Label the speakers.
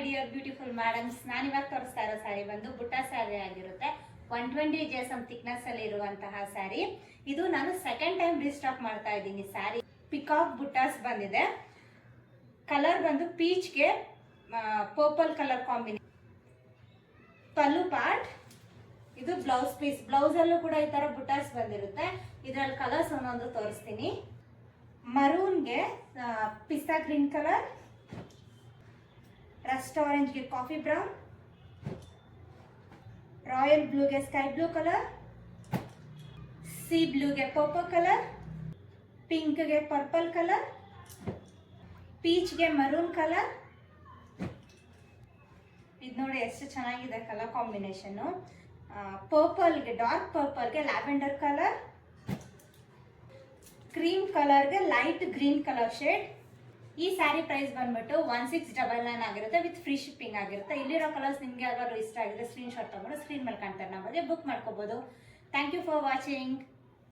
Speaker 1: Dear beautiful madams, ನಾನಿವಾಗ ತೋರಿಸ್ತಾ ಇರೋ ಸ್ಯಾರಿ ಬಂದು ಬುಟ್ಟ ಸ್ಯಾರಿ ಆಗಿರುತ್ತೆ. 120 GSM ಥಿಕ್ನೆಸ್ ಅಲ್ಲಿ ಇರುವಂತಹ ಸ್ಯಾರಿ. ಇದು ನಾನು ಸೆಕೆಂಡ್ ಟೈಮ್ ರೀಸ್ಟಾಕ್ ಮಾಡ್ತಾ ಇದ್ದೀನಿ. ಸ್ಯಾರಿ ಪಿಕಾಕ್ ಬುಟ್ಟಾಸ್ ಬಂದಿದೆ. ಕಲರ್ ಬಂದು ಪೀಚ್ಗೆ ಪರ್ಪಲ್ ಕಲರ್ ಕಾಂಬಿನೇಷನ್. ಪಲ್ಲು ಪಾರ್ಟ್, ಇದು ಬ್ಲೌಸ್ ಪೀಸ್. ಬ್ಲೌಸ್ ಅಲ್ಲೂ ಕೂಡ ಈ ತರ ಬುಟ್ಟಾಸ್ ಬಂದಿರುತ್ತೆ. ಇದ್ರಲ್ಲಿ ಕಲರ್ಸ್ ಒಂದೊಂದು ತೋರಿಸ್ತೀನಿ. ಮರೂನ್ಗೆ ಪಿಸ್ತಾ ಗ್ರೀನ್ ಕಲರ್, ರಸ್ಟ್ ಆರೆಂಜ್ಗೆ ಕಾಫಿ ಬ್ರೌನ್, ರಾಯಲ್ ಬ್ಲೂಗೆ ಸ್ಕೈ ಬ್ಲೂ ಕಲರ್, ಸಿ ಬ್ಲೂಗೆ ಪರ್ಪಲ್ ಕಲರ್, ಪಿಂಕ್ಗೆ ಪರ್ಪಲ್ ಕಲರ್, ಪೀಚ್ಗೆ ಮರೂನ್ ಕಲರ್. ಇದು ನೋಡಿ ಎಷ್ಟು ಚೆನ್ನಾಗಿದೆ ಕಲರ್ ಕಾಂಬಿನೇಷನ್ನು. ಪರ್ಪಲ್ಗೆ ಡಾರ್ಕ್ ಪರ್ಪಲ್ಗೆ ಲ್ಯಾವೆಂಡರ್ ಕಲರ್, ಕ್ರೀಮ್ ಕಲರ್ಗೆ ಲೈಟ್ ಗ್ರೀನ್ ಕಲರ್ ಶೇಡ್. ಈ ಸ್ಯಾರಿ ಪ್ರೈಸ್ ಬಂದ್ಬಿಟ್ಟು 1699 ಆಗಿರುತ್ತೆ ವಿತ್ ಫ್ರೀ ಶಿಪ್ಪಿಂಗ್ ಆಗಿರುತ್ತೆ. ಇಲ್ಲಿರೋ ಕಲರ್ಸ್ ನಿಮ್ಗೆ ಯಾವ್ದಾದ್ರು ಇಷ್ಟ ಆಗಿದ್ರೆ ಸ್ಕ್ರೀನ್ ಶಾಟ್ ತಗೊಂಡು ಸ್ಕ್ರೀನ್ ಮೇಲೆ ಕಾಣ್ತಾರೆ ನಂಬರ್ಗೆ ಬುಕ್ ಮಾಡ್ಕೋಬಹುದು. Thank you for watching.